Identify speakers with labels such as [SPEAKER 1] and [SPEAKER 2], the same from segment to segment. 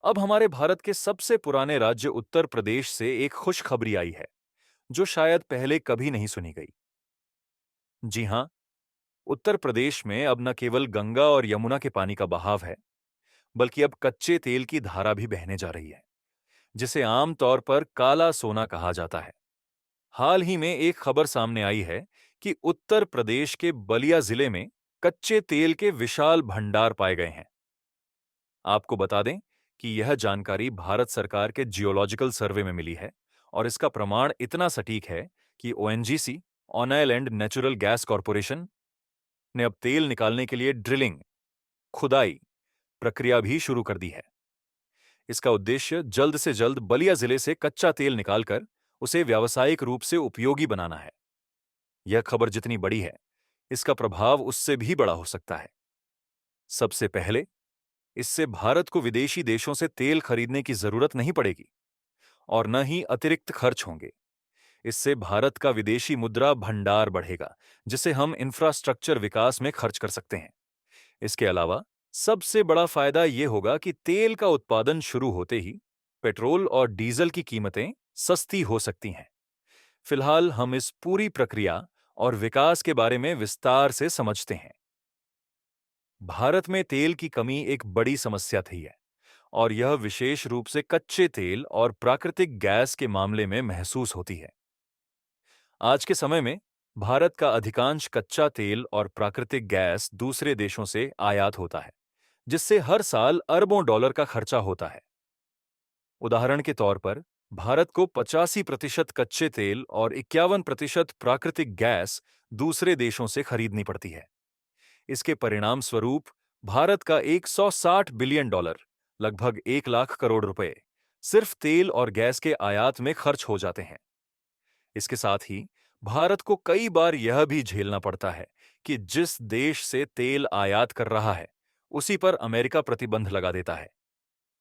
[SPEAKER 1] अब हमारे भारत के सबसे पुराने राज्य उत्तर प्रदेश से एक खुशखबरी आई है, जो शायद पहले कभी नहीं सुनी गई। जी हाँ, उत्तर प्रदेश में अब न केवल गंगा और यमुना के पानी का बहाव है, बल्कि अब कच्चे तेल की धारा भी बहने जा रही है, जिसे आमतौर पर काला सोना कहा जाता है। हाल ही में एक खबर सामने आई है कि उत्तर प्रदेश के बलिया जिले में कच्चे तेल के विशाल भंडार पाए गए हैं। आपको बता दें कि यह जानकारी भारत सरकार के जियोलॉजिकल सर्वे में मिली है और इसका प्रमाण इतना सटीक है कि ONGC, oil and natural gas corporation ने अब तेल निकालने के लिए ड्रिलिंग, खुदाई प्रक्रिया भी शुरू कर दी है। इसका उद्देश्य जल्द से जल्द बलिया जिले से कच्चा तेल निकालकर उसे व्यावसायिक रूप से उपयोगी बनाना है। यह खबर जितनी बड़ी है, इसका प्रभाव उससे भी बड़ा हो सकता है। सबसे पहले, इससे भारत को विदेशी देशों से तेल खरीदने की जरूरत नहीं पड़ेगी और न ही अतिरिक्त खर्च होंगे। इससे भारत का विदेशी मुद्रा भंडार बढ़ेगा, जिसे हम इंफ्रास्ट्रक्चर विकास में खर्च कर सकते हैं। इसके अलावा सबसे बड़ा फायदा यह होगा कि तेल का उत्पादन शुरू होते ही पेट्रोल और डीजल की कीमतें सस्ती हो सकती हैं। फिलहाल हम इस पूरी प्रक्रिया और विकास के बारे में विस्तार से समझते हैं। भारत में तेल की कमी एक बड़ी समस्या थी है और यह विशेष रूप से कच्चे तेल और प्राकृतिक गैस के मामले में महसूस होती है। आज के समय में भारत का अधिकांश कच्चा तेल और प्राकृतिक गैस दूसरे देशों से आयात होता है, जिससे हर साल अरबों डॉलर का खर्चा होता है। उदाहरण के तौर पर, भारत को 85% कच्चे तेल और 51% प्राकृतिक गैस दूसरे देशों से खरीदनी पड़ती है। इसके परिणाम स्वरूप भारत का 160 बिलियन डॉलर, लगभग 1 लाख करोड़ रुपए, सिर्फ तेल और गैस के आयात में खर्च हो जाते हैं। इसके साथ ही भारत को कई बार यह भी झेलना पड़ता है कि जिस देश से तेल आयात कर रहा है, उसी पर अमेरिका प्रतिबंध लगा देता है।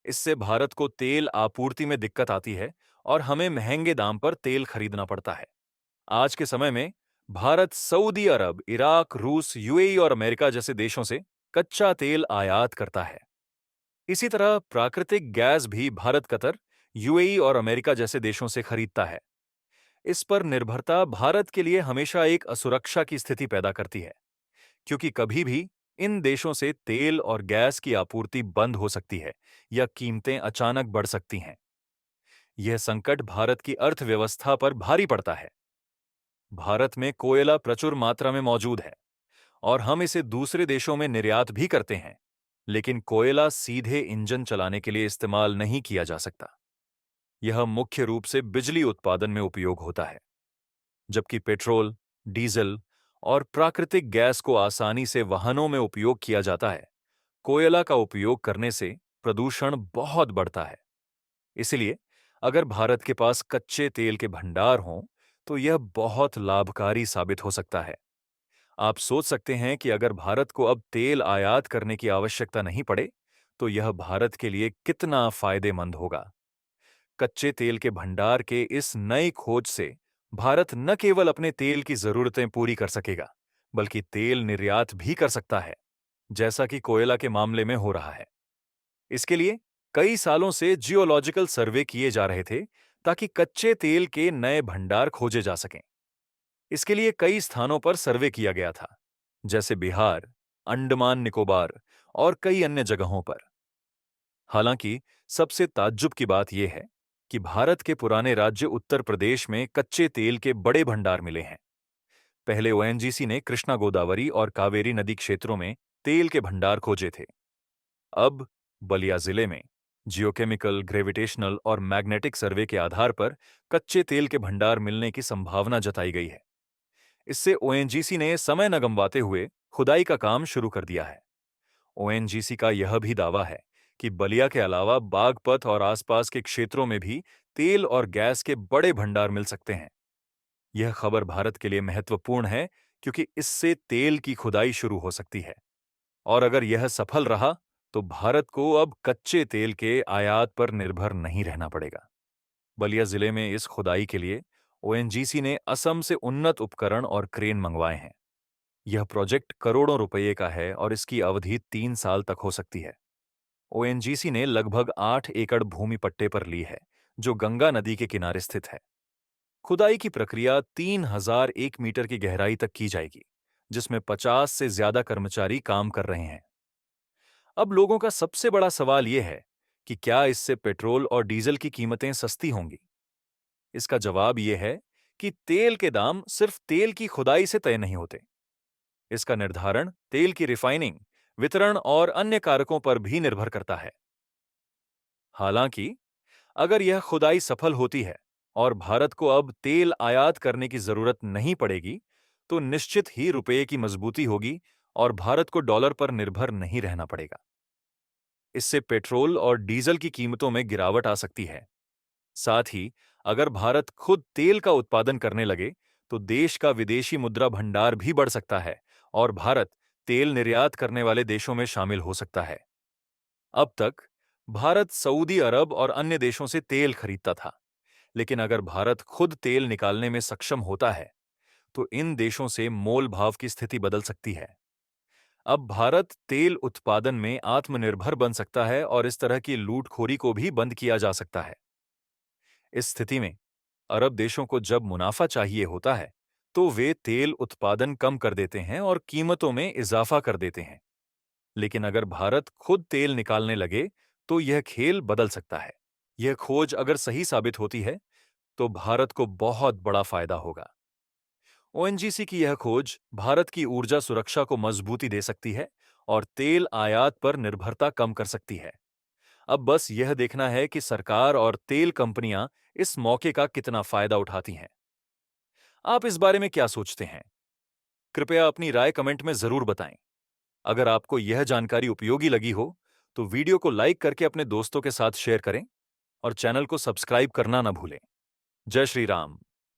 [SPEAKER 1] इससे भारत को तेल आपूर्ति में दिक्कत आती है और हमें महंगे दाम पर तेल खरीदना पड़ता है। आज के समय में भारत सऊदी अरब, इराक, रूस, यूएई और अमेरिका जैसे देशों से कच्चा तेल आयात करता है। इसी तरह प्राकृतिक गैस भी भारत कतर, यूएई और अमेरिका जैसे देशों से खरीदता है। इस पर निर्भरता भारत के लिए हमेशा एक असुरक्षा की स्थिति पैदा करती है, क्योंकि कभी भी इन देशों से तेल और गैस की आपूर्ति बंद हो सकती है या कीमतें अचानक बढ़ सकती हैं। यह संकट भारत की अर्थव्यवस्था पर भारी पड़ता है। भारत में कोयला प्रचुर मात्रा में मौजूद है और हम इसे दूसरे देशों में निर्यात भी करते हैं, लेकिन कोयला सीधे इंजन चलाने के लिए इस्तेमाल नहीं किया जा सकता। यह मुख्य रूप से बिजली उत्पादन में उपयोग होता है, जबकि पेट्रोल, डीजल और प्राकृतिक गैस को आसानी से वाहनों में उपयोग किया जाता है। कोयला का उपयोग करने से प्रदूषण बहुत बढ़ता है। इसलिए अगर भारत के पास कच्चे तेल के भंडार हों, तो यह बहुत लाभकारी साबित हो सकता है। आप सोच सकते हैं कि अगर भारत को अब तेल आयात करने की आवश्यकता नहीं पड़े, तो यह भारत के लिए कितना फायदेमंद होगा। कच्चे तेल के भंडार के इस नई खोज से भारत न केवल अपने तेल की जरूरतें पूरी कर सकेगा, बल्कि तेल निर्यात भी कर सकता है, जैसा कि कोयला के मामले में हो रहा है। इसके लिए कई सालों से जियोलॉजिकल सर्वे किए जा रहे थे, ताकि कच्चे तेल के नए भंडार खोजे जा सकें। इसके लिए कई स्थानों पर सर्वे किया गया था, जैसे बिहार, अंडमान निकोबार और कई अन्य जगहों पर। हालांकि सबसे ताज्जुब की बात यह है कि भारत के पुराने राज्य उत्तर प्रदेश में कच्चे तेल के बड़े भंडार मिले हैं। पहले ओएनजीसी ने कृष्णा गोदावरी और कावेरी नदी क्षेत्रों में तेल के भंडार खोजे थे। अब बलिया जिले में जियोकेमिकल, ग्रेविटेशनल और मैग्नेटिक सर्वे के आधार पर कच्चे तेल के भंडार मिलने की संभावना जताई गई है। इससे ओएनजीसी ने समय न गंवाते हुए खुदाई का काम शुरू कर दिया है। ओएनजीसी का यह भी दावा है कि बलिया के अलावा बागपत और आसपास के क्षेत्रों में भी तेल और गैस के बड़े भंडार मिल सकते हैं। यह खबर भारत के लिए महत्वपूर्ण है, क्योंकि इससे तेल की खुदाई शुरू हो सकती है और अगर यह सफल रहा, तो भारत को अब कच्चे तेल के आयात पर निर्भर नहीं रहना पड़ेगा। बलिया जिले में इस खुदाई के लिए ओएनजीसी ने असम से उन्नत उपकरण और क्रेन मंगवाए हैं। यह प्रोजेक्ट करोड़ों रुपये का है और इसकी अवधि 3 साल तक हो सकती है। ओएनजीसी ने लगभग 8 एकड़ भूमि पट्टे पर ली है, जो गंगा नदी के किनारे स्थित है। खुदाई की प्रक्रिया 3001 मीटर की गहराई तक की जाएगी, जिसमें 50 से ज्यादा कर्मचारी काम कर रहे हैं। अब लोगों का सबसे बड़ा सवाल यह है कि क्या इससे पेट्रोल और डीजल की कीमतें सस्ती होंगी? इसका जवाब यह है कि तेल के दाम सिर्फ तेल की खुदाई से तय नहीं होते। इसका निर्धारण तेल की रिफाइनिंग, वितरण और अन्य कारकों पर भी निर्भर करता है। हालांकि अगर यह खुदाई सफल होती है और भारत को अब तेल आयात करने की जरूरत नहीं पड़ेगी, तो निश्चित ही रुपये की मजबूती होगी और भारत को डॉलर पर निर्भर नहीं रहना पड़ेगा। इससे पेट्रोल और डीजल की कीमतों में गिरावट आ सकती है। साथ ही अगर भारत खुद तेल का उत्पादन करने लगे, तो देश का विदेशी मुद्रा भंडार भी बढ़ सकता है और भारत तेल निर्यात करने वाले देशों में शामिल हो सकता है। अब तक भारत सऊदी अरब और अन्य देशों से तेल खरीदता था, लेकिन अगर भारत खुद तेल निकालने में सक्षम होता है, तो इन देशों से मोल भाव की स्थिति बदल सकती है। अब भारत तेल उत्पादन में आत्मनिर्भर बन सकता है और इस तरह की लूटखोरी को भी बंद किया जा सकता है। इस स्थिति में अरब देशों को जब मुनाफा चाहिए होता है, तो वे तेल उत्पादन कम कर देते हैं और कीमतों में इजाफा कर देते हैं। लेकिन अगर भारत खुद तेल निकालने लगे, तो यह खेल बदल सकता है। यह खोज अगर सही साबित होती है, तो भारत को बहुत बड़ा फायदा होगा। ओएनजीसी की यह खोज भारत की ऊर्जा सुरक्षा को मजबूती दे सकती है और तेल आयात पर निर्भरता कम कर सकती है। अब बस यह देखना है कि सरकार और तेल कंपनियां इस मौके का कितना फायदा उठाती हैं। आप इस बारे में क्या सोचते हैं? कृपया अपनी राय कमेंट में जरूर बताएं। अगर आपको यह जानकारी उपयोगी लगी हो, तो वीडियो को लाइक करके अपने दोस्तों के साथ शेयर करें और चैनल को सब्सक्राइब करना ना भूलें। जय श्री राम।